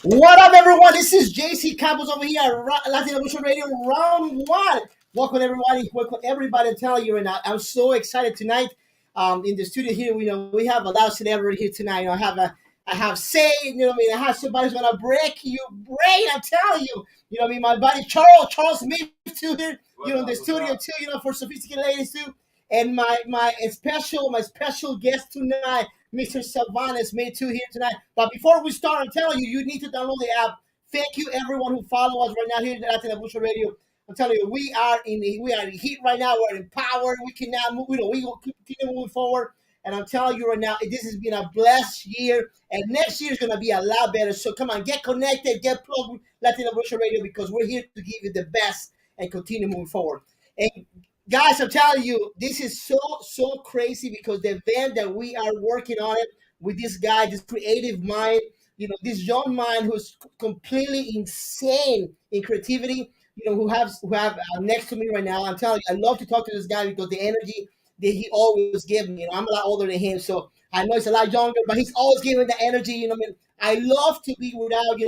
What up, everyone? This is JC Campos over here at Latin Evolution Radio, round one. Welcome, everybody. Welcome, everybody. I'm telling you right now, I'm so excited tonight. In the studio here, we have a lot of celebrity here tonight. I have Say, what I mean. I have somebody who's gonna break you brain. I'm telling you, what I mean. My buddy Charles Smith too here, in the studio too, for sophisticated ladies too, and my special guest tonight. Mr. Sylvanus made two here tonight. But before we start, I'm telling you, you need to download the app. Thank you, everyone who follow us right now here at Latin Evolution Radio. I'm telling you, we are in heat right now. We're empowered. We can now move. We will continue moving forward. And I'm telling you right now, this has been a blessed year, and next year is gonna be a lot better. So come on, get connected, get plugged with Latin Evolution Radio because we're here to give you the best and continue moving forward. And guys, I'm telling you, this is so crazy because the event that we are working on it with this guy, this creative mind, this young mind who's completely insane in creativity, who have next to me right now. I'm telling you, I love to talk to this guy because the energy that he always gives me. I'm a lot older than him, so I know he's a lot younger, but he's always giving the energy. I love to be without,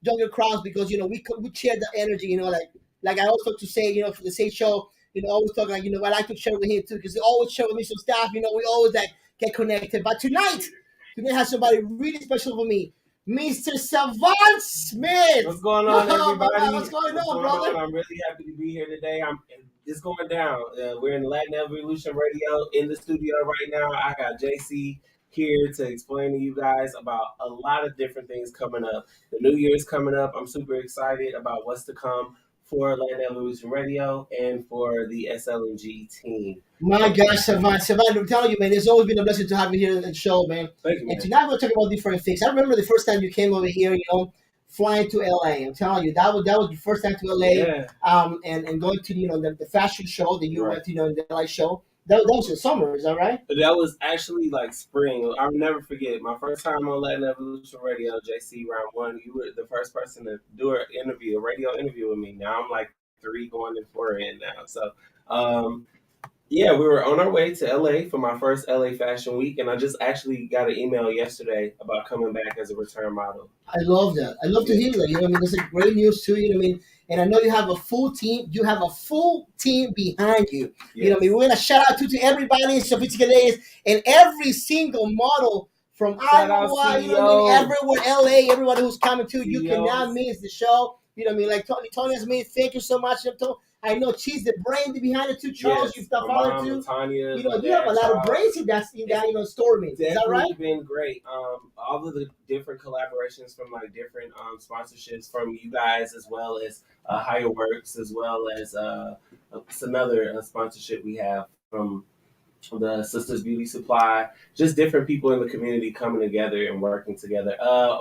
younger crowds because we share the energy. Like I also to say, for the same show, always talking like, I like to share with him too, because he always share with me some stuff, we always like get connected. But tonight has somebody really special for me. Mr. Savant Smith. What's going on, everybody? What's going on, brother? I'm really happy to be here today. It's going down. We're in Latin Evolution Radio in the studio right now. I got JC here to explain to you guys about a lot of different things coming up. The new year's coming up. I'm super excited about what's to come for Latin Evolution Radio and for the SLNG team. My gosh, Savant, I'm telling you, man, it's always been a blessing to have you here on the show, man. Thank you, man. And tonight we'll talk about different things. I remember the first time you came over here, flying to LA. I'm telling you, that was the first time to LA. Yeah. And going to the fashion show that you went to, in the LA show. That was in summer, is that right? That was actually like spring. I'll never forget my first time on Latin Evolution Radio, JC round one. You were the first person to do a radio interview with me. Now I'm like 3 going in 4 in now. So yeah, we were on our way to LA for my first LA Fashion Week, and I just actually got an email yesterday about coming back as a return model. I love that. I love to hear that. That's a great news too. And I know you have a full team. You have a full team behind you. Yes. We're gonna shout out to everybody in Sophisticated and every single model from Iowa, everywhere, LA, everybody who's coming to. You cannot miss the show. Like Tony Smith, thank you so much. I know she's the brain behind it too. Charles, you've done father too. Tanya, you have a lot of brains in that store. Is that right? It's been great. All of the different collaborations from like different sponsorships from you guys, as well as Higher Works, as well as it's another sponsorship we have from the Sisters Beauty Supply, just different people in the community coming together and working together.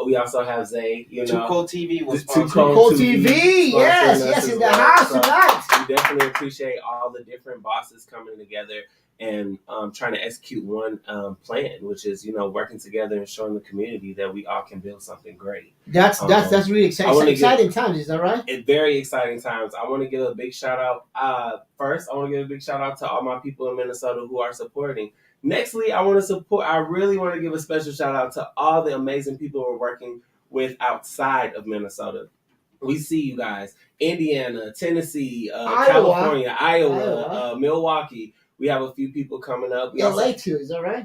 We also have Zay, Too Cold TV was Too Cold TV, yes, in the house tonight. We definitely appreciate all the different bosses coming together and trying to execute one plan, which is working together and showing the community that we all can build something great. That's really exciting. Exciting times, is that right? Very exciting times. I want to give a big shout out. First, I want to give a big shout out to all my people in Minnesota who are supporting. Nextly, I really want to give a special shout out to all the amazing people we're working with outside of Minnesota. We see you guys. Indiana, Tennessee, California, Iowa, Milwaukee. We have a few people coming up. LA too, is that right?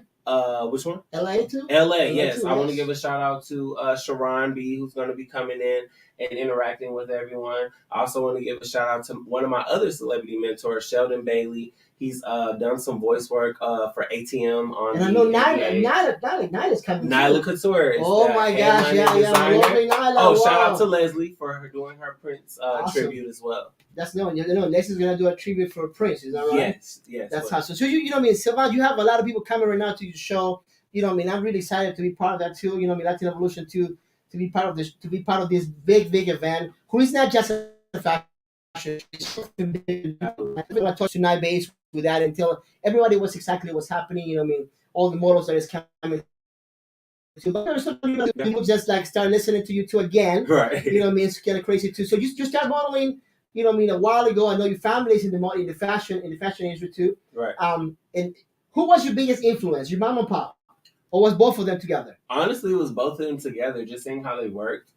Which one? LA too? LA, yes. I want to give a shout out to Sharon B, who's going to be coming in and interacting with everyone. I also want to give a shout out to one of my other celebrity mentors, Sheldon Bailey. He's done some voice work for ATM on. And I know Nyla's coming. Nyla Couture. Oh my gosh, Nyla. Shout out to Leslie for her doing her Prince tribute as well. That's Leslie's gonna do a tribute for Prince. Is that right? Yes. That's awesome. So Sylvan, you have a lot of people coming right now to your show. I'm really excited to be part of that too. Latin Evolution too, to be part of this big event. Who is not just a fashion. I talked to Night Base with that until everybody was exactly what's happening. All the models that is coming. So there's some people just like start listening to you too again. Right. It's kind of crazy too. So you start modeling. A while ago. I know your family's in the fashion industry too. Right. And who was your biggest influence? Your mom and pop? or was both of them together? Honestly, it was both of them together, just seeing how they worked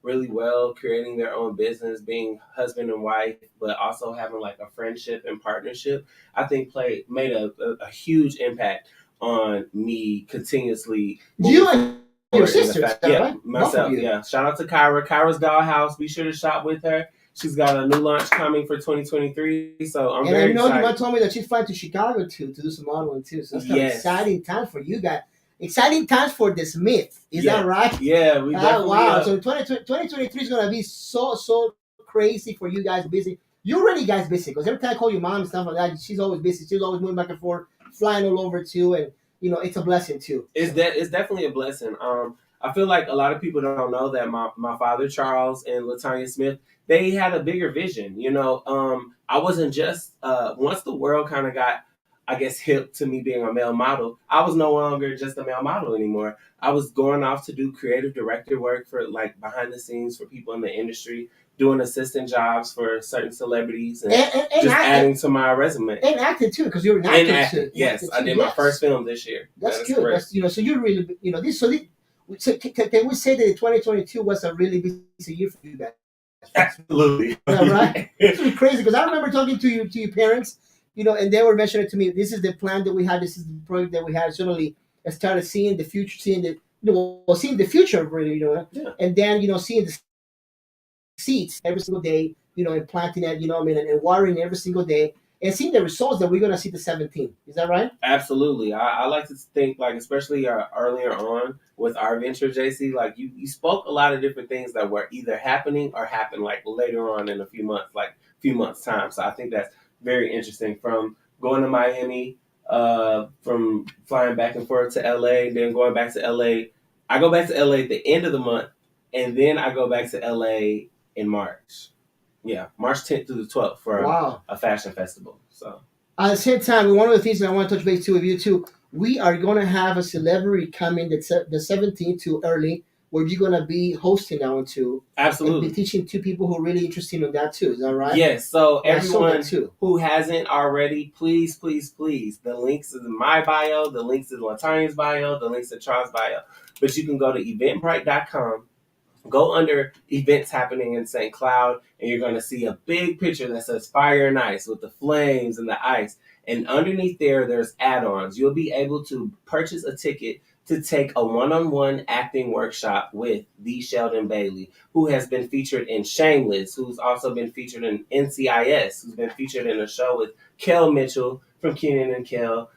really well, creating their own business, being husband and wife, but also having like a friendship and partnership. I think made a huge impact on me continuously You moving and your forward in the sister, is fact. that Yeah, right? Both of myself. you. Yeah, shout out to Kyra. Kyra's Dollhouse. Be sure to shop with her. She's got a new launch coming for 2023, so I'm And very you know, you excited. might told me that she's flying to Chicago to do some modeling too. So it's kind of Yes. exciting time for you guys. Exciting times for the Smith. Is Yeah. that right? Yeah, we definitely. Wow. So 2023 is going to be so crazy for you guys busy. You already guys busy because every time I call your mom and stuff like that, she's always busy. She's always moving back and forth, flying all over too. And, you know, it's a blessing too. It's definitely a blessing. I feel like a lot of people don't know that my father Charles and Latanya Smith, they had a bigger vision. You know, I wasn't just once the world kind of got, I guess, hip to me being a male model. I was no longer just a male model anymore. I was going off to do creative director work for like behind the scenes for people in the industry, doing assistant jobs for certain celebrities, and just adding to my resume. And acting too, because you're an actor And acting, too. yes, Acting I too, did my first film this year. That's That is good. correct. That's, you know, so you really, you know, this. So can we say that 2022 was a really busy year for you guys? Absolutely. Yeah, right. It's really crazy because I remember talking to your parents, you know, and they were mentioning to me, this is the plan that we had, this is the project that we had. Suddenly, I started seeing the future, seeing the, you know, seeing the future really, you know, Yeah. and then, you know, seeing the seeds every single day, you know, and planting it, you know, I mean, and watering every single day, and seeing the results that we're gonna see the 17th. Is that right? Absolutely. I like to think, like, especially earlier on with our venture, JC, like you spoke a lot of different things that were either happening or happen like later on in a few months, like a few months time. So I think that's very interesting. From going to Miami, from flying back and forth to LA, then going back to LA. I go back to LA at the end of the month, and then I go back to LA in March. Yeah, March 10th through the 12th for Wow. a fashion festival. So At the same time, one of the things that I want to touch base too with you too, we are going to have a celebrity coming the 17th to early, where you're going to be hosting that one too, and be absolutely. teaching two people who are really interested in that too. Is that right? Yes. So Yeah, I saw that everyone too. who hasn't already, please, please, please, the links is in my bio, the links is Latanya's bio, the links in Charles' bio. But you can go to eventbrite.com, go under events happening in St. Cloud, and you're going to see a big picture that says Fire and Ice with the flames and the ice. And underneath there, there's add-ons. You'll be able to purchase a ticket to take a one-on-one acting workshop with the Sheldon Bailey, who has been featured in Shameless, who's also been featured in NCIS, who's been featured in a show with Kel Mitchell from Kenan and Kel.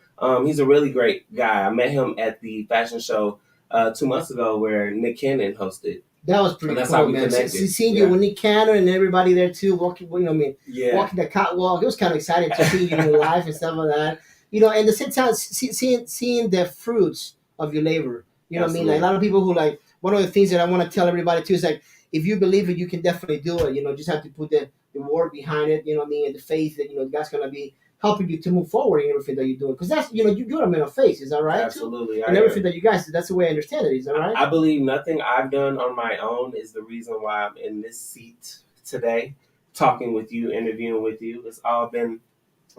He's a really great guy. I met him at the fashion show 2 months ago where Nick Cannon hosted. That was pretty And that's cool, how we man. connected. Seeing you with Nick Cannon and everybody there too, walking, you know, I mean, Yeah. walking the catwalk. It was kind of exciting to see you in live and stuff like that. You know, and the same time, seeing the fruits of your labor. You know what I mean? Like a lot of people who like, one of the things that I want to tell everybody too is like, if you believe it, you can definitely do it. You know, just have to put the work behind it. You know what I mean? And the faith that, you know, God's gonna be helping you to move forward in everything that you're doing. Because that's, you know, you're a man of faith. Is that right? Absolutely. And everything that you guys do, that's the way I understand it. Is that right? I believe nothing I've done on my own is the reason why I'm in this seat today, talking with you, interviewing with you. It's all been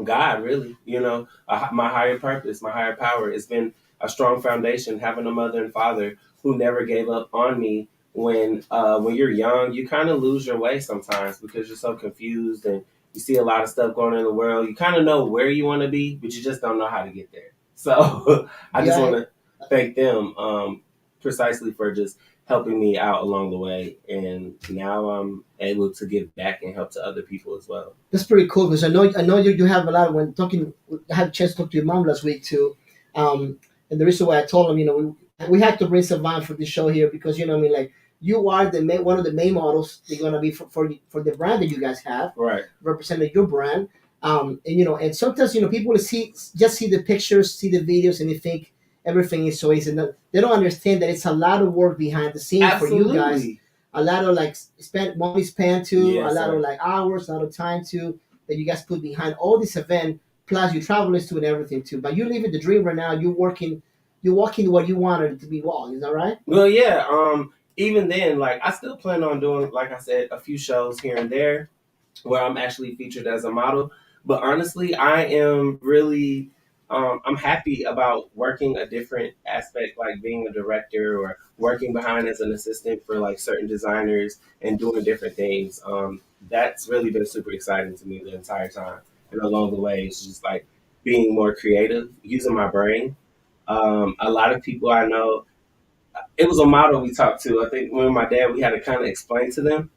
God, really. You know, my higher purpose, my higher power. It's been a strong foundation, having a mother and father who never gave up on me. When you're young, you kind of lose your way sometimes because you're so confused and you see a lot of stuff going on in the world. You kind of know where you want to be, but you just don't know how to get there. So I just want to thank them precisely for just helping me out along the way. And now I'm able to give back and help to other people as well. That's pretty cool because I know you have a lot. When talking, I had a chance to talk to your mom last week too, and the reason why I told him, you know, we had to bring Savant for this show here because, you know, I mean, like, you are one of the main models. They're gonna be for the brand that you guys have, Right? Representing your brand, and you know, and sometimes, you know, people see the pictures, see the videos, and they think everything is so easy. They don't understand that it's a lot of work behind the scenes for you guys. A lot of like money spent too, Yes, a lot sir. of like hours, a lot of time too that you guys put behind all this event. Plus, you travel too and everything too. But you're living the dream right now. You're walking what you wanted it to be. Walk, is that right? Well, yeah. Even then, like, I still plan on doing, like I said, a few shows here and there where I'm actually featured as a model. But honestly, I am really I'm happy about working a different aspect, like being a director or working behind as an assistant for like certain designers and doing different things. That's really been super exciting to me the entire time. And along the way, it's just like being more creative, using my brain. A lot of people I know, it was a model we talked to. I think when my dad, we had to kind of explain to them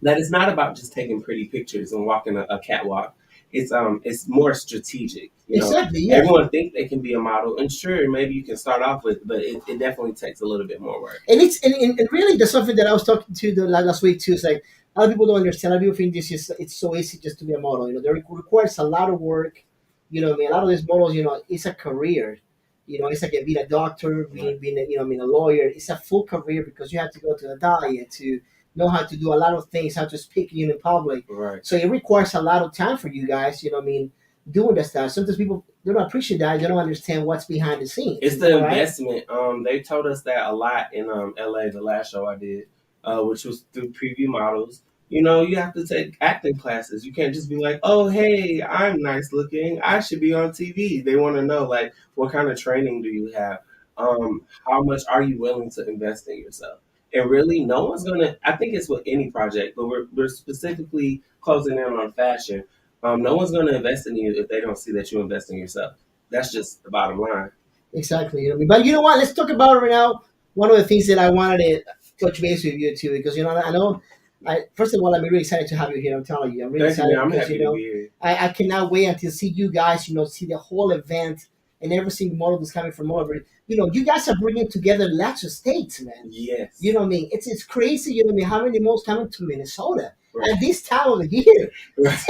that it's not about just taking pretty pictures and walking a catwalk. It's more strategic. You know, Exactly. Yeah. everyone think they can be a model, and sure, maybe you can start off with, but it definitely takes a little bit more work. And and really that's something that I was talking to the last week too. It's like a lot of people don't understand. A lot of people think this is it's so easy just to be a model. You know, there requires a lot of work. You know, what I mean, a lot of these models, you know, it's a career. You know, it's like being a doctor, being a, you know, I mean, a lawyer. It's a full career because you have to go to the diet to know how to do a lot of things, how to speak in public. Right. So it requires a lot of time for you guys. You know, what I mean, doing that stuff. Sometimes people they don't appreciate that. They don't understand what's behind the scenes. It's the right? investment. They told us that a lot in LA, the last show I did, which was through Preview Models. You know, you have to take acting classes. You can't just be like, "Oh, hey, I'm nice looking. I should be on TV." They want to know like, what kind of training do you have? How much are you willing to invest in yourself? And really, no one's gonna. I think it's with any project, but we're specifically closing in on fashion. No one's gonna invest in you if they don't see that you invest in yourself. That's just the bottom line. Exactly. You know, but you know what? Let's talk about it right now. One of the things that I wanted to touch base with you too, because you know, I know. First of all, I'm really excited to have you here. I'm telling you, I'm really Thank you, excited man. I'm because happy you know, to be here. I cannot wait until see you guys. You know, see the whole event and every single model that's coming from all over. You know, you guys are bringing together lots of states, man. Yes. You know what I mean? It's crazy. You know what I mean? How many models coming to Minnesota Right. at this time of the year? Right.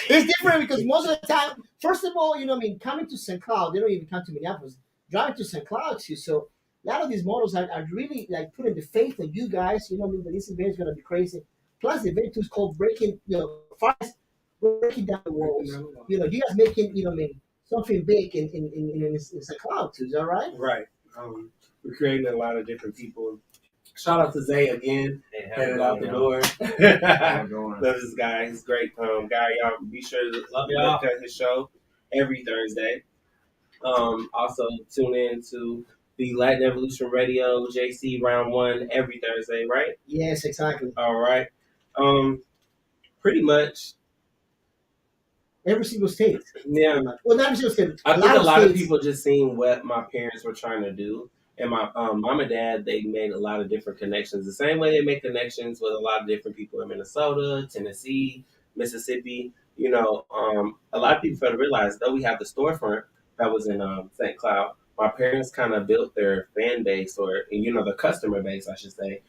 It's different because most of the time, first of all, you know, what I mean, coming to St. Cloud, they don't even come to Minneapolis. Driving to St. Cloud too. So a lot of these models are really like putting the faith in you guys. You know, what I mean, that this event is gonna be crazy. Plus, the event too is called breaking, you know, fast, breaking down the walls. You know, you guys making, you know, what I mean, something big in St. Cloud too. Is that right? Right. We're creating a lot of different people. Shout out to Zay again, headed out the door. Love this guy. He's a great guy. Y'all be sure to look at his show every Thursday. Also tune in to the Latin Evolution Radio JC Round One every Thursday, right? Yes, exactly. All right. Pretty much. Every single state. Yeah. Well, not every single state. I think a lot states. of people just seen what my parents were trying to do. And my mom and dad, they made a lot of different connections. The same way they make connections with a lot of different people in Minnesota, Tennessee, Mississippi. You know, a lot of people fail to realize, though we have the storefront that was in St. Cloud, my parents kind of built their fan base, or, you know, the customer base, I should say,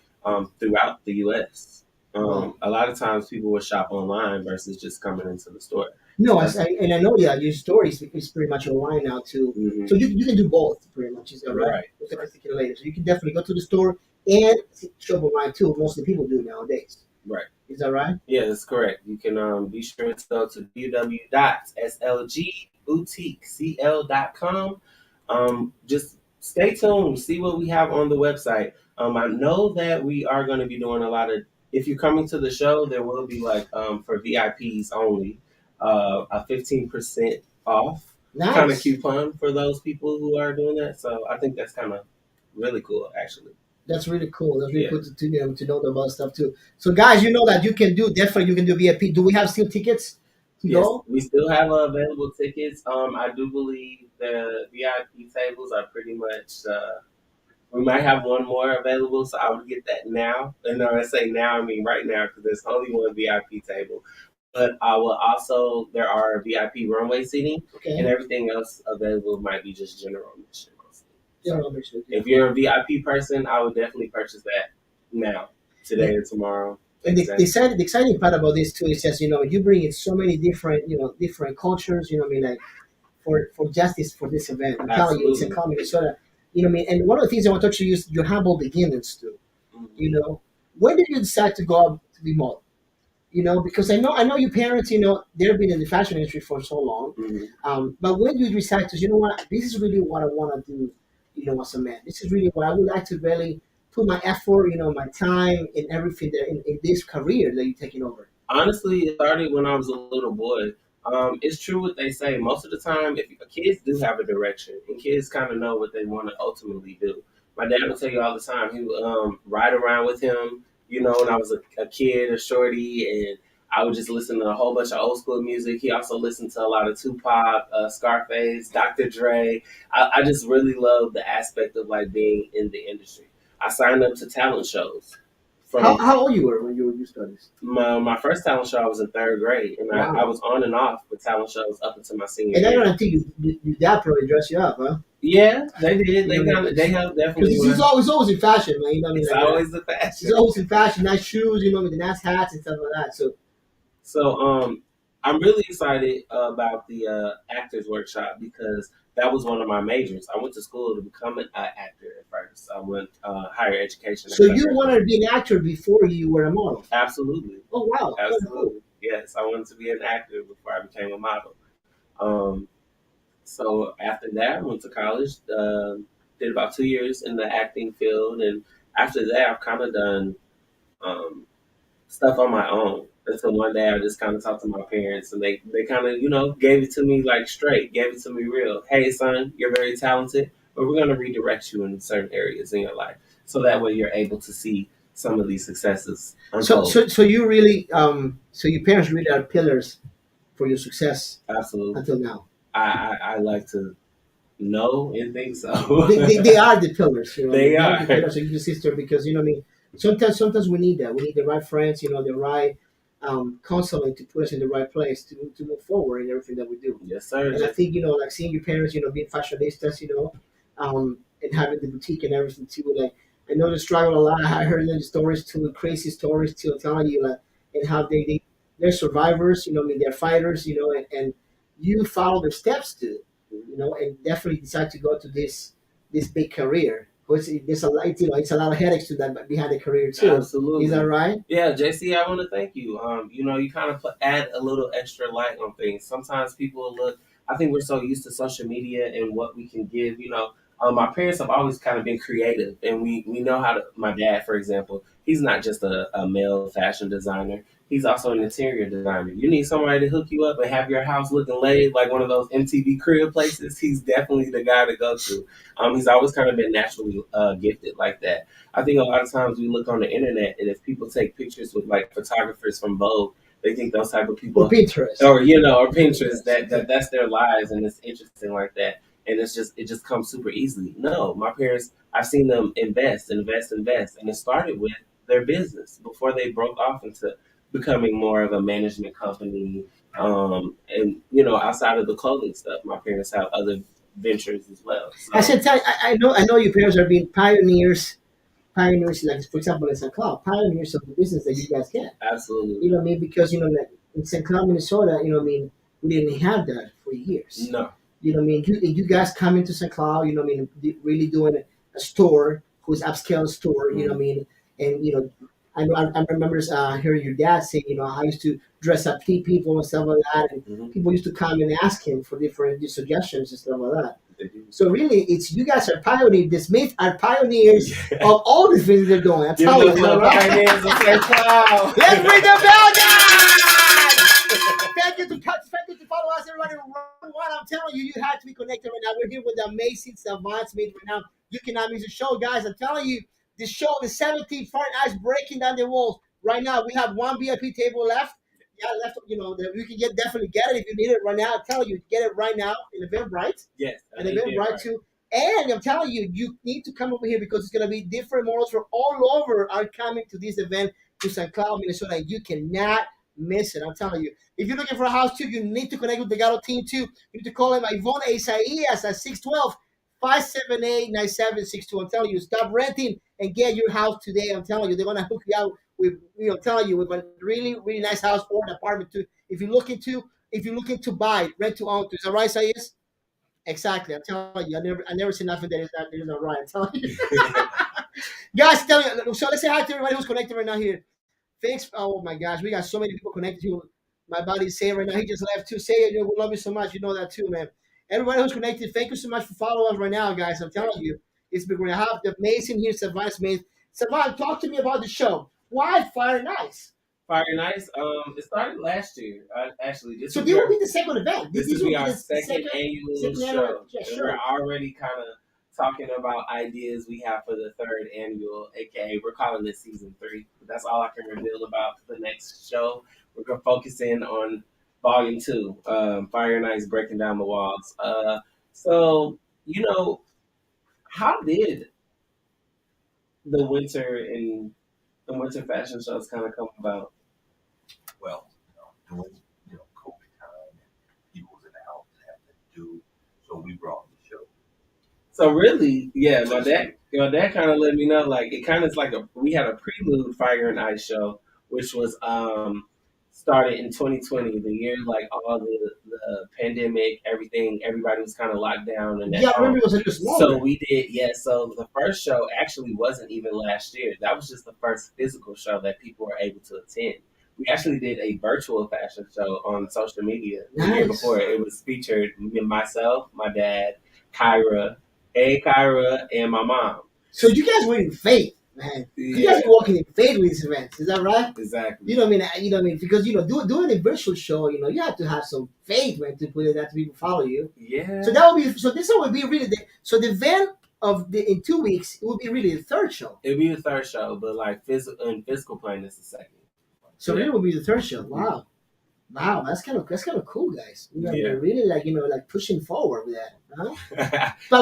throughout the U.S. A lot of times people will shop online versus just coming into the store. No, and I know your stories is pretty much online now too. Mhm. So you can do both pretty much. Is that right? Right. With the articulator. So you can definitely go to the store and shop online too. Most of the people do nowadays. Right. Is that right? Yeah, that's correct. You can be sure to go to www.slgboutiquecl.com. Just stay tuned, see what we have on the website. I know that we are going to be doing a lot of, if you're coming to the show, there will be like for VIPs only, a 15% off Nice. kind of coupon for those people who are doing that. So I think that's kind of really cool, actually. That's really cool. That's really cool to know about stuff too. So guys, you know that you can do VIP. Do we have still tickets to go? We still have available tickets. I do believe the VIP tables are pretty much. We might have one more available, so I would get that now. And when I say now, I mean right now because there's only one VIP table. But I will also, there are VIP runway seating, and everything else available might be just general admission. If you're a VIP person, I would definitely purchase that now, today or tomorrow. And the exciting part about this too is just, you know, you bring in so many different, you know, different cultures, you know what I mean, like for justice for this event. I'm telling you, it's in Columbia, Minnesota. You know what I mean? And one of the things I want to touch on is your humble beginnings too. Mm-hmm. You know, when did you decide to go out to be model? You know, because I know your parents, you know, they've been in the fashion industry for so long. Mm-hmm. But when you decide to, you know what, this is really what I want to do, you know, as a man. This is really what I would like to really put my effort, you know, my time and everything there in this career that you're taking over. Honestly, it started when I was a little boy. It's true what they say. Most of the time, if kids do have a direction, and kids kind of know what they want to ultimately do. My dad will tell you all the time. He would ride around with him. You know, when I was a kid, a shorty, and I would just listen to a whole bunch of old school music. He also listened to a lot of Tupac, Scarface, Dr. Dre. I just really love the aspect of like being in the industry. I signed up to talent shows from How old you were when you started? my first talent show. I was in third grade, and I Wow. was on and off with talent shows up until my senior And I year. don't think your dad probably dressed you up, huh? Yeah, they did. You know, They have because definitely. he's always in fashion, man. You know what I mean? It's Like, always the he's fashion. always in fashion, nice shoes, you know, with the nice hats and stuff like that. So So I'm really excited about the actors workshop because that was one of my majors. I went to school to become an actor at first. I went higher education. so you wanted to be an actor before you were a model. Absolutely, Oh wow, kind of cool. absolutely. Yes, I wanted to be an actor before I became a model. Um, So after that, I went to college, did about 2 years in the acting field, and after that, I've kind of done um, stuff on my own. Until one day, I just kind of talked to my parents, and they kind of gave it to me like straight, gave it to me real. Hey, son, you're very talented, but we're gonna redirect you in certain areas in your life, so that way you're able to see some of these successes So unfold. so you really so your parents really are pillars for your success Absolutely, until now. I like to know and think so. They are the pillars, you know. They They are the are. pillars of your sister because you know what I mean. Sometimes we need that. We need the right friends, you know, the right counseling to put us in the right place to move forward in everything that we do. Yes, sir. And I think you know, like seeing your parents, you know, being fashionistas, you know, and having the boutique and everything too. Like I know they struggle a lot. I heard the stories too, crazy stories too, telling you like and how they're survivors. You know, I mean, they're fighters. You know, and you follow their steps too. You know, and definitely decide to go to this big career. Which there's a lot, you know, it's a lot of headaches to that behind the career too. Is that Absolutely. right? Yeah, JC, I want to thank you. You kind of add a little extra light on things. Sometimes people look, I think we're so used to social media and what we can give. My parents have always kind of been creative, and we know how to. My dad, for example, he's not just a male fashion designer. He's also an interior designer. You need somebody to hook you up and have your house looking laid like one of those MTV crib places. He's definitely the guy to go to. He's always kind of been naturally gifted like that. I think a lot of times we look on the internet, and if people take pictures with like photographers from Vogue, they think those type of Or people, Pinterest. or Pinterest, Yes. that's their lives, and it's interesting like that. And it just comes super easily. No, my parents, I've seen them invest, and it started with their business before they broke off into becoming more of a management company. And outside of the clothing stuff, my parents have other ventures as well. I So said, I know your parents are being pioneers, like for example in St. Cloud, pioneers of the business that you guys get. absolutely You know what I mean? Because you know, like in St. Cloud, Minnesota, you know what I mean, we didn't have that for years. no. You know what I mean? You guys come into St. Cloud, you know what I mean, really doing a store who's upscale store, you know what I Mm-hmm. mean? And you know, I remember hearing your dad say, you know, I used to dress up people and stuff like that, and Mm-hmm. people used to come and ask him for different suggestions and stuff like that. They do. So really, it's you guys are pioneers. The Smiths are pioneers Yeah. of all the things they're doing. I Give tell it you, up is for that the right? pioneers of St. Cloud. Let's ring the bell, guys! Thank you to follow us, everybody. Round one, I'm telling you, you have to be connected right now. We're here with the amazing Savant Smith right now. You cannot miss the show, guys. I'm telling you, the show, the 17th Fire Ice breaking down the walls. Right now, we have one VIP table left. Yeah, left. You know, you can definitely get it if you need it right now. I'm telling you, get it right now in Eventbrite. Yes, And he did Eventbrite right. too. And I'm telling you, you need to come over here because it's going to be different models from all over are coming to this event to St. Cloud, Minnesota. You cannot miss it. I'm telling you. If you're looking for a house too, you need to connect with the Gatto team too. You need to call him Ivonne Isaias at 612-578-9762. I'm telling you, stop renting and get your house today. I'm telling you, they're going to hook you out with, I'm telling you, with a really, really nice house or an apartment too. If you're looking to buy, rent to own, is that right, Isaias? Exactly. I'm telling you, I never seen nothing that is not right. I'm telling you. Guys, tell you. So let's say hi to everybody who's connected right now here. Thanks. Oh my gosh, we got so many people connected to my buddy Say right now. He just left too. Say it, we love you so much. You know that too, man. Everybody who's connected, thank you so much for following us right now, guys. I'm telling you, it's been great. I have the amazing here, Savant Smith. Savant, talk to me about the show. Why Fire Nice? Fire and Ice. It started last year. Actually, So this will be the second event. this This will will be be our the second annual second show, annual and we're show. already kind of talking about ideas we have for the third annual, aka we're calling this season 3. That's all I can reveal about the next show. We're gonna focus in on volume 2, Fire and Ice breaking down the walls. So you know, how did the the winter fashion shows kind of come about? Well, during COVID time, and people was in the house and had to do, so we brought the show. So really, yeah, my dad kind of let me know. Like it kind of is like we had a prelude Fire and Ice show, which was started in 2020, the year like all the pandemic, everything, everybody was kind of locked down and at Yeah, I remember home. it was a little So smaller. we did, yeah. So the first show actually wasn't even last year. That was just the first physical show that people were able to attend. We actually did a virtual fashion show on social media the year Nice. before. It was featured myself, my dad, Kyra, Kyra, and my mom. So you guys were in faith, man. You guys Yeah, were walking in faith with these events. Is that right? exactly. You know what I mean? You know what I mean? Because doing a virtual show, you have to have some faith, man, to put it that people follow you. Yeah. So that would be so. This one would be really the event of the in 2 weeks. It would be really the third show. It'd be the third show, but like physical plane is the second. So Yeah. really would be the third show. Wow, wow, that's kind of cool, guys. Yeah. They're really like pushing forward with that. Huh?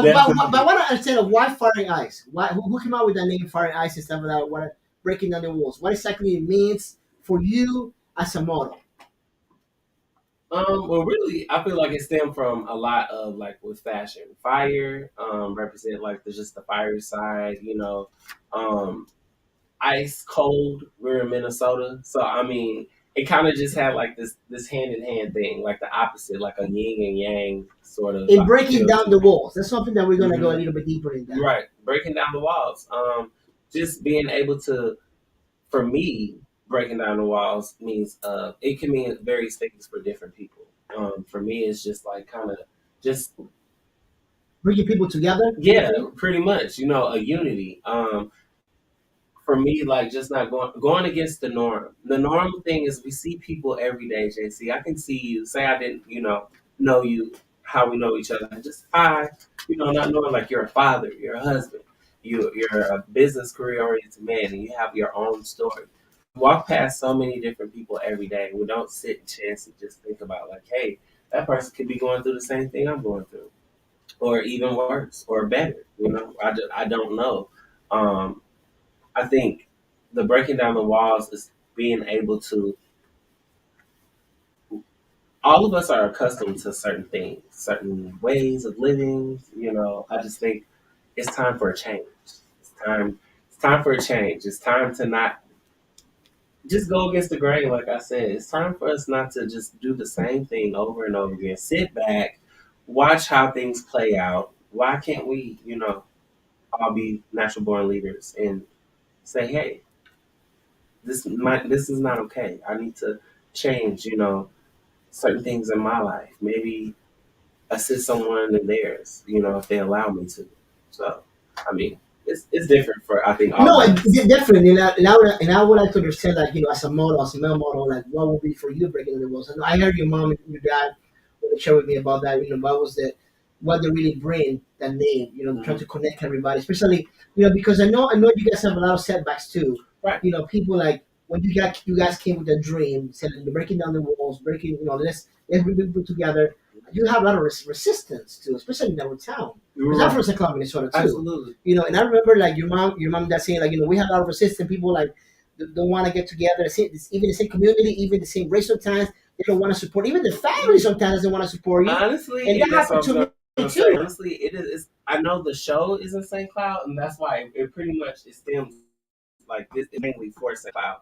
Definitely. But I want to understand why Firing Ice. Why who came out with that name Firing Ice and stuff like that? What breaking down the walls? What exactly it means for you as a model? Well, really, I feel like it stemmed from a lot of like with fashion. Fire represent like just the fire side, Um, ice cold. We're in Minnesota, so I mean, it kind of just had like this hand in hand thing, like the opposite, like a yin and yang sort of. In breaking feel down to the it. walls, that's something that we're gonna go a Mhm. little bit deeper in that. Right, breaking down the walls. Just being able to, for me, breaking down the walls means it can mean various things for different people. For me, it's just like kind of just Bringing people together. yeah, pretty much. A unity. For me, like just not going against the norm. The norm thing is we see people every day, JC. I can see you. Say I didn't, know you how we know each other. Just hi, not knowing like you're a father, you're a husband, you're a business career oriented man, and you have your own story. We walk past so many different people every day. We don't sit and chance to just think about like, hey, that person could be going through the same thing I'm going through, or even worse, or better. I don't know. Um, I think the breaking down the walls is being able to. All of us are accustomed to certain things, certain ways of living. I just think it's time for a change. It's time. It's time for a change. It's time to not just go against the grain. Like I said, it's time for us not to just do the same thing over and over again. Sit back, watch how things play out. Why can't we, all be natural born leaders and say, hey, this is not okay. I need to change, certain things in my life. Maybe assist someone in theirs, if they allow me to. So, I mean, it's different for I think all No, of us. definitely. And I would like to understand, like, as a model, as a male model, like, what would be for you breaking the walls? I heard your mom and your dad would share with me about that. What they really bring that name. Trying to connect everybody, especially because I know you guys have a lot of setbacks too. Right. People like when you guys came with a dream, said breaking down the walls, breaking. Let's bring people together. You have a lot of resistance too, especially in our town. Because I'm from St. Cloud, Minnesota too. Absolutely. And I remember like your mom that saying like we have a lot of resistance. People like don't want to get together. Even the same community, even the same race sometimes they don't want to support. Even the family sometimes doesn't want to support you. Honestly, And that that's happened what to I'm me gonna say. too. Honestly, it is. I know the show is in St. Cloud, and that's why it pretty much it stems like this mainly for St. Cloud.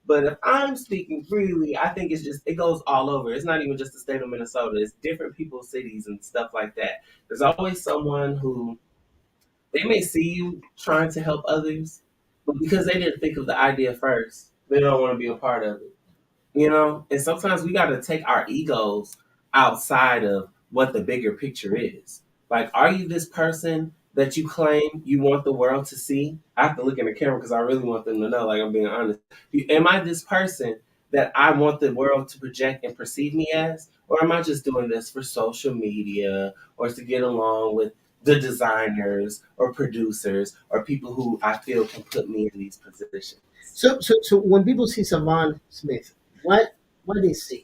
But if I'm speaking freely, I think it goes all over. It's not even just the state of Minnesota. It's different people's cities and stuff like that. There's always someone who they may see you trying to help others, but because they didn't think of the idea first, they don't want to be a part of it. And sometimes we got to take our egos outside of what the bigger picture is. Like, are you this person that you claim you want the world to see? I have to look in the camera because I really want them to know, like, I'm being honest. Am I this person that I want the world to project and perceive me as? Or am I just doing this for social media or to get along with the designers or producers or people who I feel can put me in these positions? So when people see Savon Smith, what do they see?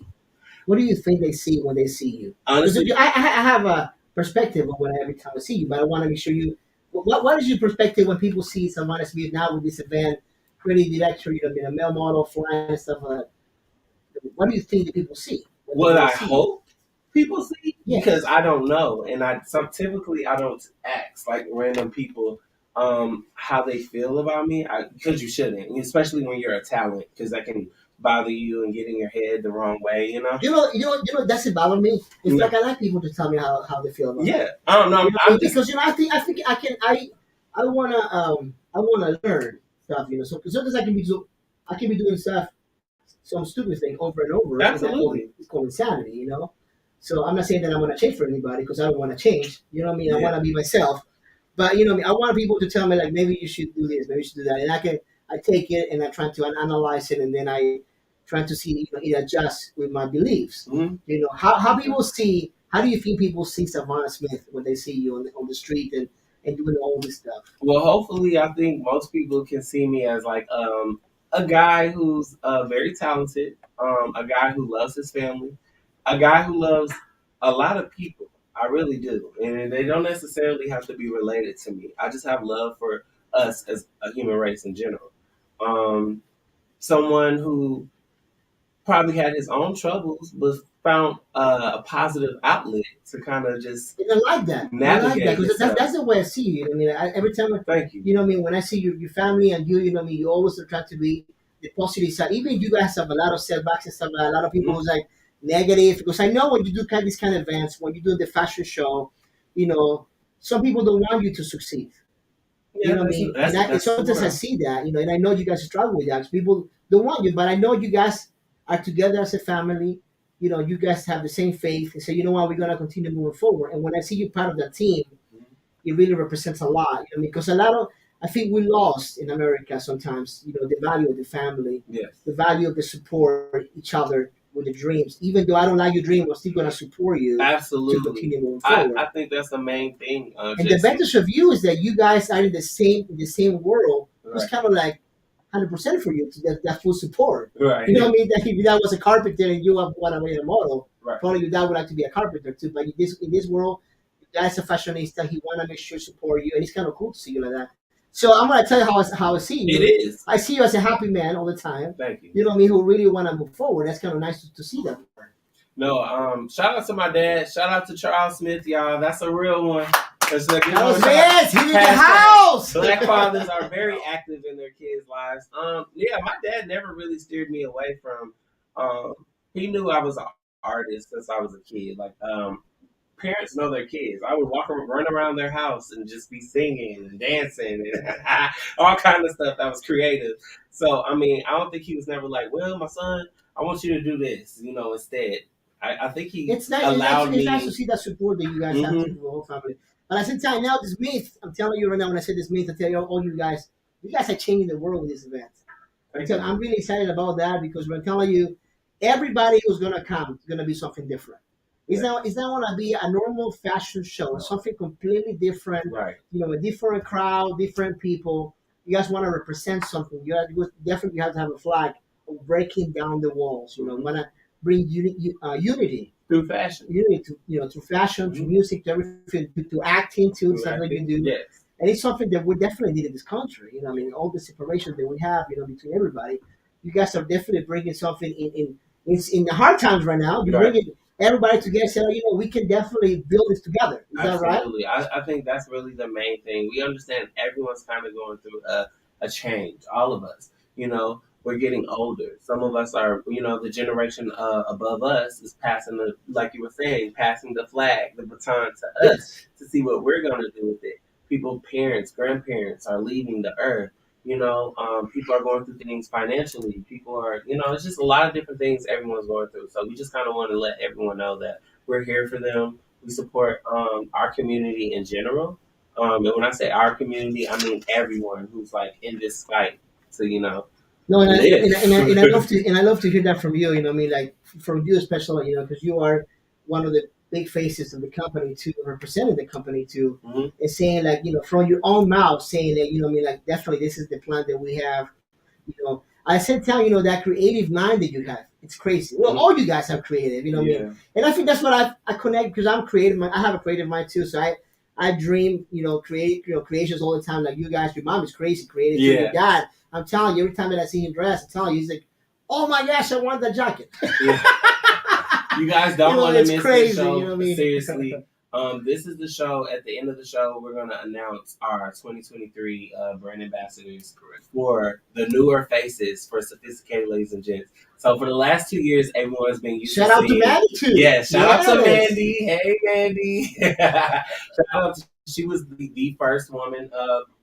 What do you think they see when they see you? Because Honestly, I have a perspective of when every time I see you, but I want to make sure you. What is your perspective when people see Savon Smith now with this event, creative director, being a male model, flying and stuff like that? What do you think that people see when what they I see you? hope people see, because Yes. I don't know, and typically I don't ask like random people how they feel about me, because you shouldn't, especially when you're a talent, because that can bother you and get in your head the wrong way, you know. Doesn't bother me. In Yeah, fact, I like people to tell me how they feel about me. yeah. I don't know. You know what I I'm mean? just Because I think I wanna learn stuff. So 'cause sometimes I can be doing stuff, some stupid thing over and over, and that absolutely, it's called insanity. So I'm not saying that I'm gonna change for anybody because I don't want to change. You know what I mean? I yeah. want to be myself. But what I mean, I want people to tell me like maybe you should do this, maybe you should do that, and I take it and I try to analyze it, and then I try to see it adjust with my beliefs. Mhm. How people see. How do you think people see Savannah Smith when they see you on the street and doing all this stuff? Well, hopefully, I think most people can see me as like a guy who's very talented, a guy who loves his family, a guy who loves a lot of people. I really do, and they don't necessarily have to be related to me. I just have love for us as a human race in general. Um, Someone who probably had his own troubles, but found a positive outlet to kind of just And I like that. I like that navigate because that's, himself. that's the way I see you. Every time Thank you. when I see your family and you always try to be the positive side. Even you guys have a lot of setbacks and stuff. A lot of people Mhm. who's like negative because I know when you do these kind of events, when you do the fashion show, you know, some people don't want you to succeed. You Yeah, know what I mean? And that's the sometimes I world. see that, and I know you guys struggle with that. 'Cause people don't want you, but I know you guys are together as a family. You guys have the same faith, and say, you know what, we're gonna continue moving forward. And when I see you part of that team, it really represents a lot. Because I think we lost in America sometimes. The value of the family, Yes, the value of the support each other with the dreams. Even though I don't like your dream, I'm still gonna support you to absolutely. continue moving I forward. think that's the main thing, And the JC. advantage of you is that you guys are in the same world. It's Right, kind of like 100% for you to get that full support. right, You know what I mean? That if that was a carpenter and you want to be a model, right. probably your dad would like to be a carpenter too. But in this world, your dad's a fashionista. He want to make sure support you, and it's kind of cool to see you like that. So I'm gonna tell you how I see It you. is. I see you as a happy man all the time. Thank you. You know what I mean? Who really want to move forward. That's kind of nice to see that. No, shout out to my dad. Shout out to Charles Smith, y'all. That's a real one. That's like, That was Vince. He in the hashtag house. Black fathers are very active in their kids' lives. Yeah, my dad never really steered me away from. Um, he knew I was an artist since I was a kid. Like, parents know their kids. I would run around their house and just be singing and dancing and all kind of stuff that was creative. So, I mean, I don't think he was never like, well, my son, I want you to do this, instead. I think he It's nice. allowed It's nice to me. see that support that you guys have Hmm. to the whole family. But at the same time, now this myth, I'm telling you right now, when I say this myth, I tell all you guys are changing the world with this event. Thank you. I'm really excited about that because we're telling you, everybody who's gonna come is gonna be something different. It's not gonna be a normal fashion show. It's something completely different. Right. A different crowd, different people. You guys want to represent something. Definitely have to have a flag of breaking down the walls. Mhm. Want to bring unity Through fashion. to fashion, to Mhm. music, to everything, to acting, to Through stuff that you acting. do. Yes. And it's something that we definitely need in this country. All the separation that we have, between everybody. You guys are definitely bringing something in the hard times right now. You're Right. bringing everybody together. So we can definitely build this together. Is that right? Absolutely. I think that's really the main thing. We understand everyone's kind of going through a change. All of us. We're getting older. Some of us are, the generation above us is passing like you were saying, passing the flag, the baton to us Yes. to see what we're going to do with it. People, parents, grandparents are leaving the earth. People are going through things financially. People are, it's just a lot of different things everyone's going through. So we just kind of want to let everyone know that we're here for them. We support our community in general. And when I say our community, I mean everyone who's like in this fight to, No, live. and I love to hear that from you. You know, what I mean, like from you especially. You know, because you are one of the big faces of the company too, representing the company too, Mhm. and saying like from your own mouth, saying that what I mean, like definitely this is the plan that we have. I said, tell that creative mind that you have. It's crazy. Well, Mhm. all you guys have creative. You know what I mean? Yeah. And I think that's what I connect because I'm creative. I have a creative mind too. So I dream, create, creations all the time. Like you guys, your mom is crazy creative too. Your Yeah. dad, I'm telling you, every time that I see him dress, I'm telling you, he's like, oh my gosh, I want that jacket. Yeah. You guys don't want to it's miss crazy. this show. You know what I mean? Seriously. This is the show. At the end of the show, we're going to announce our 2023 brand ambassadors for the newer faces for Sophisticated Ladies and Gents. So for the last 2 years, everyone's been used Shout to out to seeing. Maddie too. Yeah, shout out to Yes. Mandy. Hey, Mandy. Shout out to, she was the first woman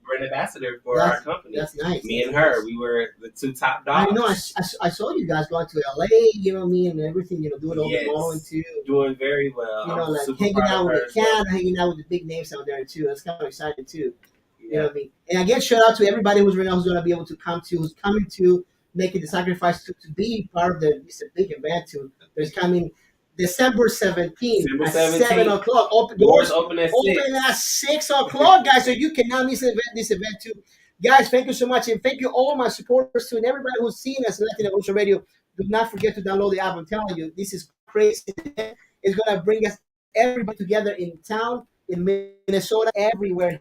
brand ambassador for our company. That's nice. Me and That's her, nice. we were the two top I dogs. know. I saw you guys going to LA. You know what I mean, and everything. Doing all Yes. the modeling too. Doing very well. I'm Like super hanging proud out of her with as the well. cat, hanging out with the big names out there too. That's kind of exciting too. You know Yeah. what I mean? And again, shout out to everybody who's going to be able to who's coming to making the sacrifice to be part of it's a big event too. There's coming December 17th December at 17th. 7 o'clock. Doors open at 6. Open at 6 o'clock, guys. So you cannot miss this event too. Guys, thank you so much. And thank you all my supporters too. And everybody who's seen us Latin Evolution Radio. Do not forget to download the app. I'm telling you, this is crazy. It's going to bring us everybody together in town, in Minnesota, everywhere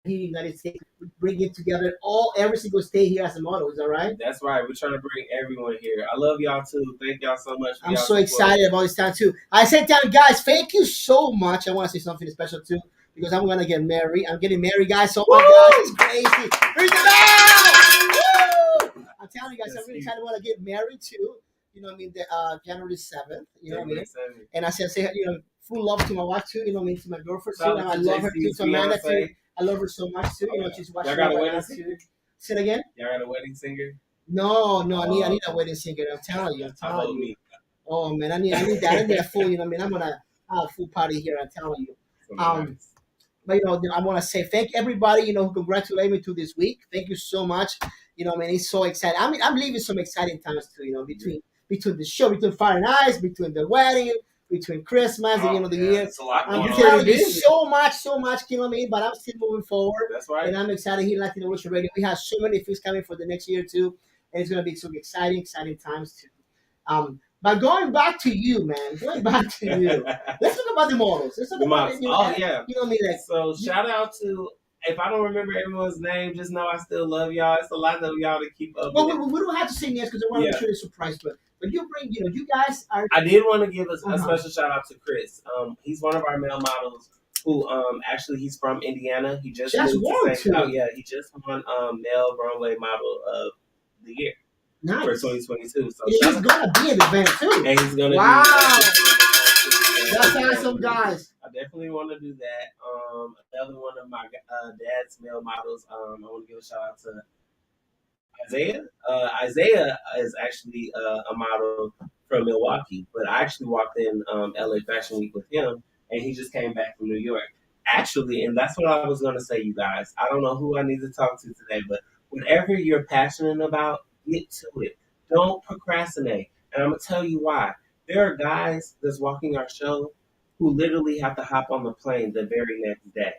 here in the United States. We bring it together every single state here as a model. Is that right? That's right. We're trying to bring everyone here. I love y'all too. Thank y'all so much. I'm so excited about this time too. I said, guys, thank you so much. I want to say something special too because I'm gonna get married. I'm getting married, guys. Oh my gosh, it's crazy. Here's the bell! Woo! I'm telling you guys, I'm really excited. I want to get married too. You know what I mean? January 7th. You know what I mean? And I said, full love to my wife too. You know what I mean? To my girlfriend too. And I love her too. To Amanda too. I love her so much too. She's watching. Y'all got a wedding singer? Say it again. Y'all got a wedding singer? No, I need a wedding singer. I'm telling you. Oh man, I need that. I need a full. You know what I mean? I'm gonna have a full party here. I'm telling you. But I want to say thank everybody. Who congratulated me to this week. Thank you so much. It's so exciting. I mean, I'm living some exciting times too. Between the show, between Fire and Ice, between the wedding, between Christmas, the end of the year. I'm telling you so much, you know what I mean? But I'm still moving forward. That's right. And I'm excited here at Latin Evolution Radio. We have so many things coming for the next year too. And it's going to be some exciting times too. But going back to you, man. Let's talk about the models. Let's talk about yeah. You know what I mean? Like, so shout out to, if I don't remember everyone's name, just know I still love y'all. It's a lot of y'all to keep up with. We don't have to say names because I want to make sure they're surprised. But you bring, you guys are. I did want to give a special shout out to Chris. He's one of our male models who actually he's from Indiana. He just won too. Oh yeah, he just won male runway model of the year. Nice. For 2022. So he's gonna be in the event too. And he's gonna wow. That's awesome, guys. I definitely want to do that. Another one of my dad's male models. I want to give a shout out to Isaiah. Isaiah is actually a model from Milwaukee, but I actually walked in LA Fashion Week with him, and he just came back from New York. Actually, and that's what I was gonna say, you guys. I don't know who I need to talk to today, but whatever you're passionate about, get to it. Don't procrastinate. And I'm going to tell you why. There are guys that's walking our show who literally have to hop on the plane the very next day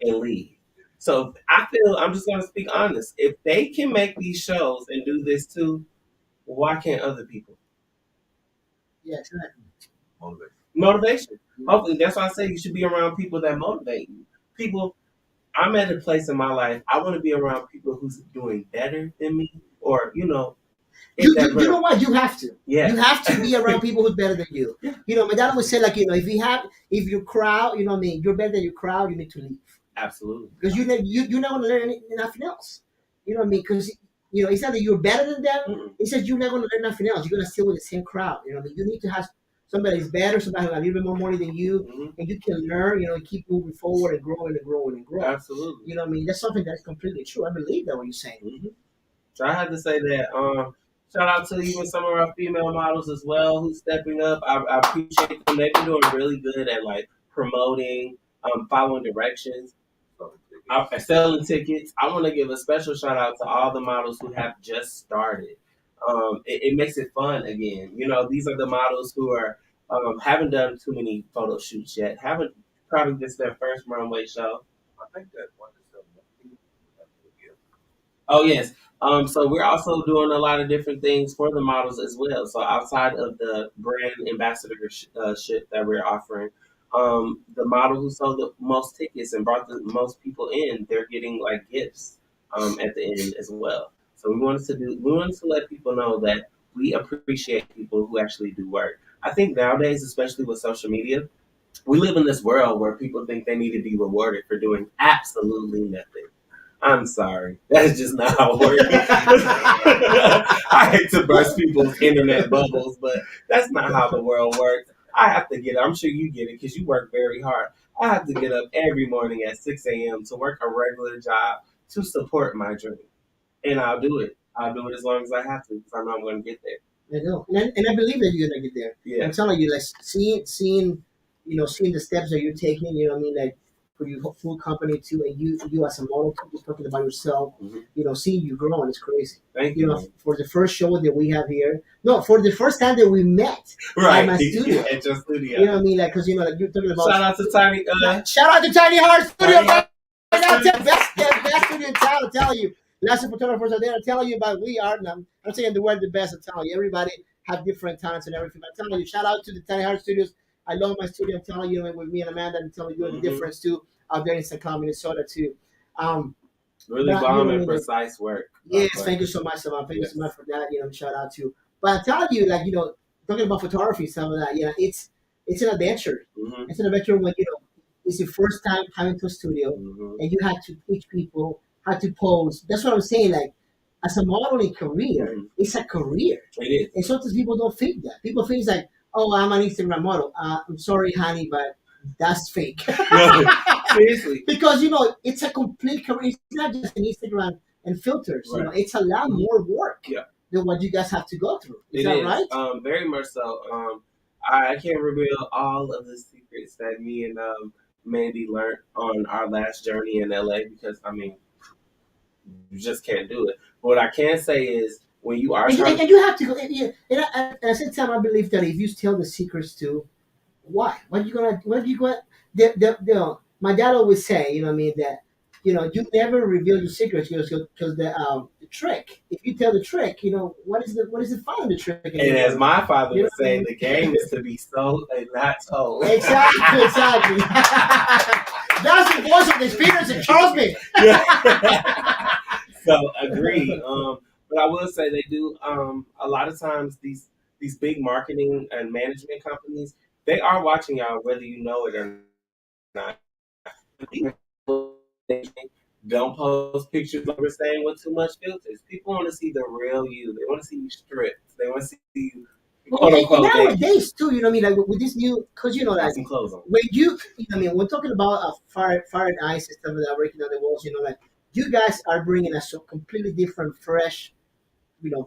and leave. So I feel, I'm just going to speak honest. If they can make these shows and do this too, why can't other people? Yeah, exactly. Motivation. Hopefully, that's why I say you should be around people that motivate you. People, I'm at a place in my life, I want to be around people who's doing better than me. Or, you know what? You have to. Yeah. You have to be around people who's better than you. My dad always said, like, if your crowd, you know what I mean, you're better than your crowd, you need to leave. Absolutely. Because you're not going to learn nothing else. You know what I mean? Because, it's not that you're better than them. Mm-hmm. It's that you're not going to learn nothing else. You're going to stay with the same crowd. You know what I mean? You need to have somebody who's better, somebody who has a little bit more money than you, mm-hmm. and you can learn, keep moving forward and growing and growing and growing. Absolutely. You know what I mean? That's something that's completely true. I believe that what you're saying. Mm-hmm. So I had to say that. Shout out to even some of our female models as well who's stepping up. I appreciate them. They've been doing really good at like promoting, following directions. selling tickets. I want to give a special shout out to all the models who have just started. It makes it fun again. You know, these are the models who are haven't done too many photo shoots yet. Haven't probably this their first runway show. I think that one is the movie. Oh yes. So we're also doing a lot of different things for the models as well. So outside of the brand ambassadorship that we're offering, the model who sold the most tickets and brought the most people in, they're getting like gifts at the end as well. So we wanted to let people know that we appreciate people who actually do work. I think nowadays, especially with social media, we live in this world where people think they need to be rewarded for doing absolutely nothing. I'm sorry. That's just not how it works. I hate to burst people's internet bubbles, but that's not how the world works. I have to get up. I'm sure you get it because you work very hard. I have to get up every morning at 6 a.m. to work a regular job to support my dream. And I'll do it. I'll do it as long as I have to because I know I'm going to get there. I know, and I believe that you're gonna get there. Yeah. I'm telling you, like seeing, seeing the steps that you're taking. You know what I mean? Like for your full company too, and you as a model, just talking about yourself. Mhm. Seeing you growing is crazy. Thank You you. know, for the first show that we have here, no, for the first time that we met Right. at my studio. At your studio. You know what I mean? Like, because like you're talking about. Shout out to Tiny. Shout out to Tiny Heart Studio. Tiny Heart That's the best studio in town. I'm telling you. Lots of photographers out there. I'm telling you about we are. I'm saying the word the best. I'm telling you, everybody have different talents and everything. I'm telling you, shout out to the Tiny Heart Studios. I love my studio. I'm telling you, with me and Amanda, I'm telling you, the difference too out there in St. Cloud, Minnesota too. Really But, bomb you and know, precise work. Yes, Like, thank you so much, Saman. Thank you yes. so much for that. Shout out to. But I'm telling you, like talking about photography, some of that. It's an adventure. Mhm. It's an adventure when it's your first time coming to a studio Mhm. and you have to teach people how to pose. That's what I'm saying. Like as a modeling career, Mhm. it's a career, It is. and sometimes people don't think that. People think it's like, oh, I'm an Instagram model. I'm sorry, honey, but that's fake. No, seriously. Because it's a complete career. It's not just an Instagram and filters. Right. It's a lot more work Yeah. than what you guys have to go through. Is It that is. right? Very much so. I can't reveal all of the secrets that me and Mandy learned on our last journey in LA because you just can't do it. But what I can say is when you are trying And you have to go. And at the same time, I believe that if you tell the secrets to, why? What you gonna? What you going? My dad always say, what I mean, that you never reveal your secrets because the trick. If you tell the trick, what is the fun of the trick? and as my father You would know what I say, mean? the game is to be sold and not told. Exactly. That's the voice of the experience in Charleston. So agree. But I will say they do a lot of times these big marketing and management companies, they are watching y'all whether you know it or not. Don't post pictures like we're saying with too much filters. People want to see the real you. They want to see you stripped. They want to see you quote unquote naked. Nowadays too, what I mean, like with this new, because Got like some clothes on. when you know what I mean, we're talking about fire and ice and stuff that are breaking on the walls, like you guys are bringing us a completely different, fresh,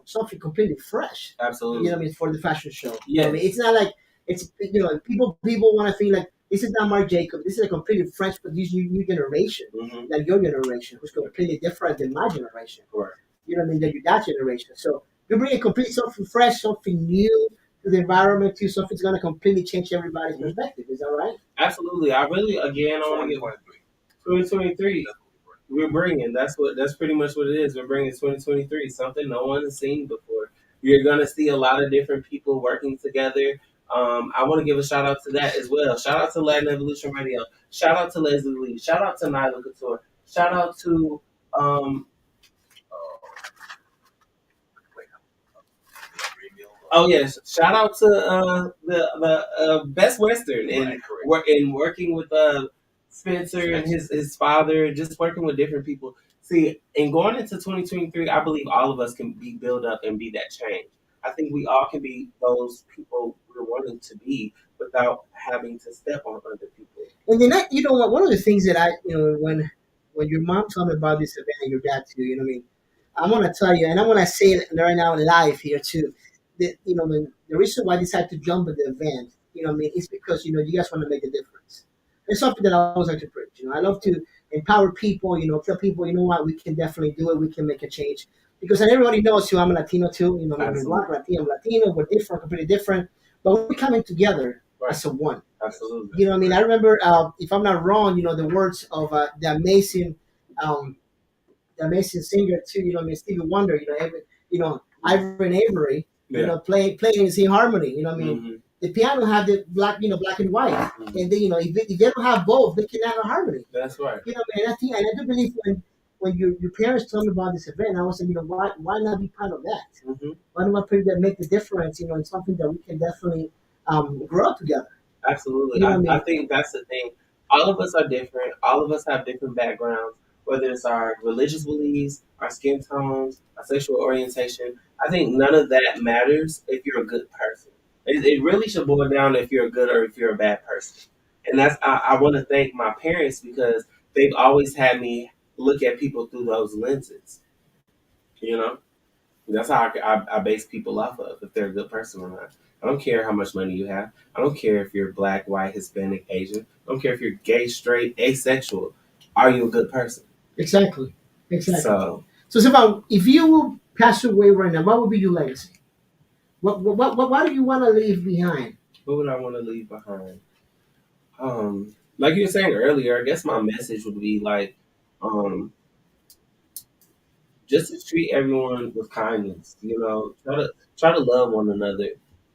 something completely fresh. Absolutely. You know what I mean, for the fashion show. You know Yes. what I mean, it's not like it's people want to think like this is not Marc Jacobs. This is a completely fresh, but this new generation, Mm-hmm. like your generation, who's completely different than my generation. Correct. You know what I mean? That you're that generation. So you bring a complete something fresh, something new to the environment, to something's gonna completely change everybody's perspective. Is that right? Absolutely. I really again I want to get 2023. We're bringing. That's pretty much what it is. We're bringing 2023, something no one has seen before. You're gonna see a lot of different people working together. I want to give a shout out to that as well. Shout out to Latin Evolution Radio. Shout out to Leslie Lee. Shout out to Nyla Couture. Shout out to oh yes. Shout out to the Best Western and working with Spencer and his father, just working with different people. See, and going into 2023, I believe all of us can be built up and be that change. I think we all can be those people we're wanting to be without having to step on other people. And then one of the things that I when your mom told me about this event and your dad too, what I mean, I want to tell you, and I want to say it right now live here too. That when the reason why I decided to jump at the event, what I mean, it's because you guys want to make a difference. It's something that I always like to preach. I love to empower people, tell people, you know what, we can definitely do it. We can make a change. Because everybody knows I'm a Latino too. I'm Black, Latino. We're different, completely different. But we're coming together as a one. Absolutely. I remember, if I'm not wrong, the words of um, the amazing singer too. Stevie Wonder. Ivory and Avery. Playing in the harmony. Mm-hmm. The piano have the black, black and white, Mm-hmm. and then if they don't have both, they cannot have a harmony. That's right. And I do believe when your parents told me about this event, I was saying, why not be part of that? Mm-hmm. Why not make the difference? In something that we can definitely grow together. Absolutely. I think that's the thing. All of us are different. All of us have different backgrounds, whether it's our religious beliefs, our skin tones, our sexual orientation. I think none of that matters if you're a good person. It really should boil down to if you're a good or if you're a bad person. And I want to thank my parents because they've always had me look at people through those lenses. That's how I base people off of if they're a good person or not. I don't care how much money you have. I don't care if you're black, white, Hispanic, Asian. I don't care if you're gay, straight, asexual. Are you a good person? Exactly. So Stefan, if you will pass away right now, what would be your legacy? What do you want to leave behind? what would I want to leave behind? Like you were saying earlier, I guess my message would be like, just to treat everyone with kindness. Try to love one another.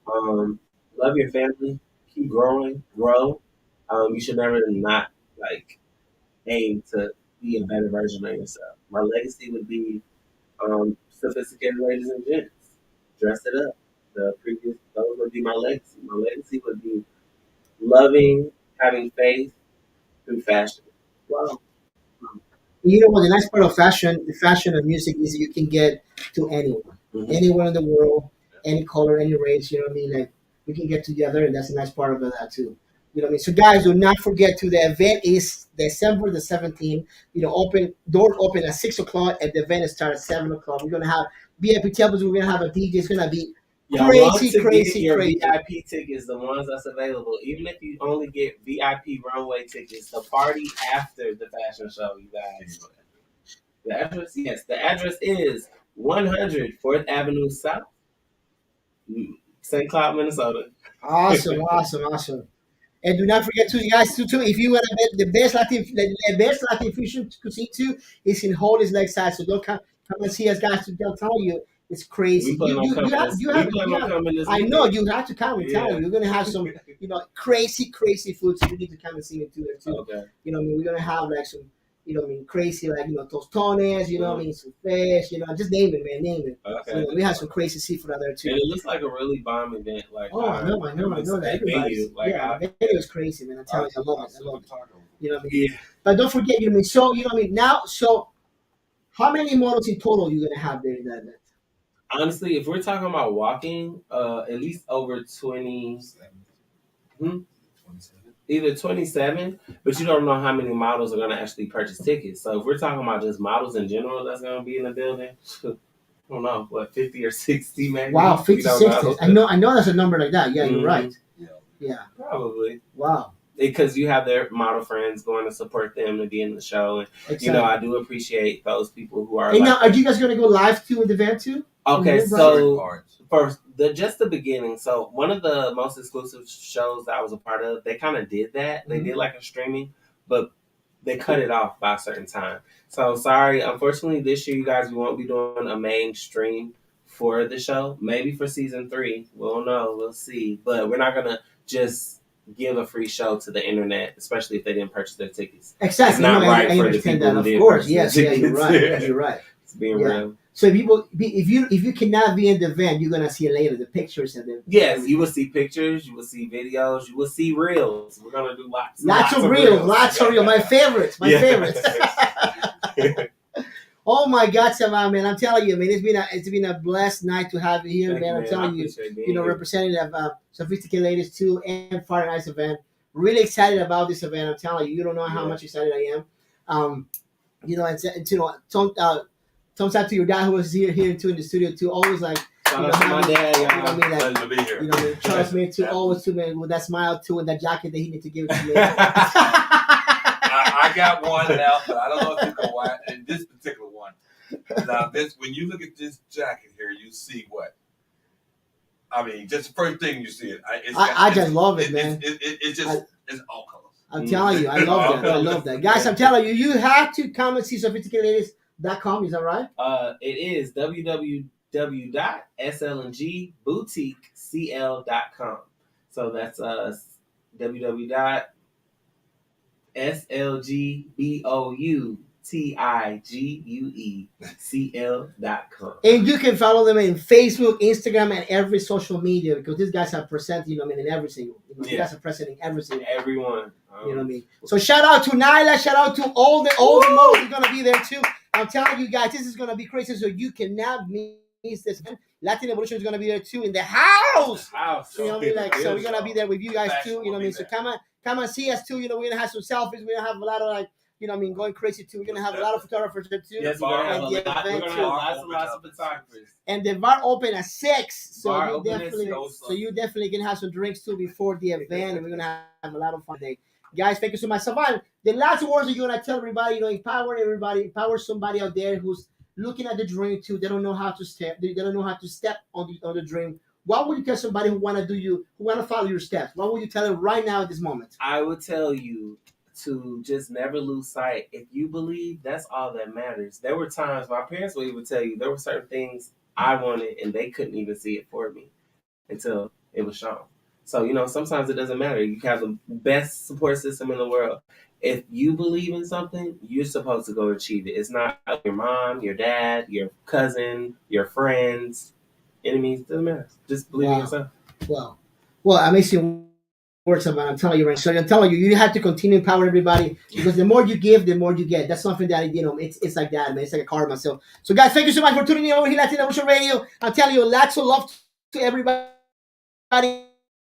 Love your family. Keep growing. Grow. You should never not like aim to be a better version of yourself. My legacy would be sophisticated ladies and gents. Dress it up. Those would be my legacy. My legacy would be loving, having faith through fashion. Wow. You know what? The nice part of the fashion of music is you can get to anyone, Mhm. anyone in the world, any color, any race. You know what I mean? Like we can get together, and that's a nice part of that too. You know what I mean? So guys, do not forget to the event is December the 17th. Doors open at 6 o'clock, and the event starts at 7 o'clock. We're gonna have VIP tables. We're gonna have a DJ. It's gonna be Y'all want crazy, to crazy, get your crazy. VIP tickets, the ones that's available. Even if you only get VIP runway tickets, the party after the fashion show, you guys. The address is 100 4th Avenue South, St. Cloud, Minnesota. Awesome. And do not forget to you guys too. If you want to bet the best Latin fusion cuisine too is in Hollis Lakeside. So don't come and see us guys. They'll tell you it's crazy. We plan on coming this I know weekend. you have to come and tell you. You're gonna have some, crazy food. So you need to come and see it too. Okay. We're gonna have like some, crazy like tostones. Some fish. Just name it, man. Name it. Okay. We have some crazy seafood out there too. And it looks like a really bomb event. Like, Oh, I know that. venue. Like, The venue is crazy, man. I'm telling you, I love it. You know what I mean? yeah. But don't forget, So now. So, how many models in total you gonna have there in that event? Honestly, if we're talking about walking, at least over 20. Either 27, but you don't know how many models are going to actually purchase tickets. So if we're talking about just models in general that's going to be in the building, I don't know, 50 or 60 maybe? Wow, 50, We don't 60. know. I know that's a number like that. Yeah, you're Mhm. right. Yeah. Yeah. Probably. Wow. Because you have their model friends going to support them to be in the show. And, Exactly. I do appreciate those people who are And like, now, are you guys gonna go live to the event too? okay, Mhm, so first, just the beginning. So one of the most exclusive shows that I was a part of, they kind of did that. They did like a streaming, but they cut it off by a certain time. So sorry, unfortunately, this year, you guys, we won't be doing a main stream for the show. Maybe for season 3, we don't know. We'll see. But we're not gonna just give a free show to the internet, especially if they didn't purchase their tickets. Exactly. It's not No, right I for the understand people that. who Of did course. purchase Yes. their Yeah, you're tickets. right. You're right. It's being Yeah. real. So if you cannot be in the event, you're gonna see it later, the pictures and the Yes, you will see pictures, you will see videos, you will see reels. We're gonna do lots of reels. My favorites. My Yeah. favorites. Oh my God, Savan, man! I'm telling you, man, it's been a blessed night to have you here, Thank man. you, I'm telling you, appreciate being here. representative of Sophisticated Ladies 2 and Fire Nice event. Really excited about this event. I'm telling you, you don't know how Yeah. much excited I am. Thumbs out to your dad who was here too in the studio too. Always like, Shout out to my dad, you know what I y'all. mean, like, Pleasure to be here. Charles Smith too, always too, man, with that smile too and that jacket that he need to give it to me. I I got one now, but I don't know if you can watch in this particular one. Now, when you look at this jacket here, you see what? I mean, just the first thing you see it. I just love it, man. It's just it's all colors. I'm telling you, I love that. I love that. Guys, I'm telling you, you have to come and see sophisticatedladies.com. Is that right? It is www.slngboutique.cl.com. So that's www.slgbouticecl.com. And you can follow them in Facebook, Instagram, and every social media because these guys are present, in every single. You guys are present in every single. Everyone. You know what I mean? So shout out to Nyla, shout out to all the models are gonna be there too. I'm telling you guys, this is gonna be crazy. So you cannot miss this. Latin Evolution is gonna be there too in the house. So, you know what I mean? Like, so we're gonna be there with you guys too. You know what I mean? So come and see us too. We're gonna have some selfies. We're gonna have a lot of going crazy too. We're gonna have a lot of photographers there too. Yes, we're gonna have lots of photographers. And the bar open at 6, so Bar you open at definitely, 6. so you definitely can have some drinks too before the event, and we're gonna have a lot of fun day. Guys, thank you so much. Savannah, the last words that you're gonna tell everybody, empower everybody, empower somebody out there who's looking at the dream too. They don't know how to step. They don't know how to step on the dream. What would you tell somebody who wanna follow your steps? What would you tell them right now at this moment? I would tell you to just never lose sight. If you believe, that's all that matters. There were times my parents would even tell you there were certain things I wanted and they couldn't even see it for me until it was shown. So, sometimes it doesn't matter. You have the best support system in the world. If you believe in something, you're supposed to go achieve it. It's not your mom, your dad, your cousin, your friends, enemies. It doesn't matter. Just believe in yourself. Well, amazing words, Savannah. I'm telling you right. So I'm telling you, you have to continue to empower everybody because the more you give, the more you get. That's something that it's like that, man. It's like a karma. So guys, thank you so much for tuning in over here, Latin Evolution Radio. I'm telling you, lots of love to everybody.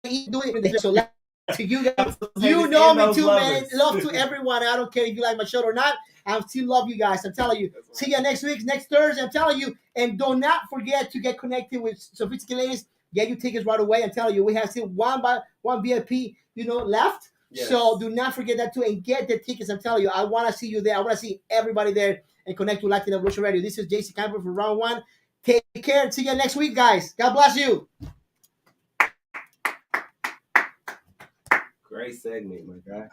Do it. So to you guys, you know me too, man. Love to everyone. I don't care if you like my show or not. I still love you guys. I'm telling you. See you next week, next Thursday. I'm telling you, and do not forget to get connected with Sophisticated Ladies. Get your tickets right away. I'm telling you, we have still one VIP, left. Yes. So do not forget that too, and get the tickets. I'm telling you, I want to see you there. I want to see everybody there and connect to Latin Evolution Radio. This is JC Camper for Round 1. Take care. See you next week, guys. God bless you. Great segment, my guy.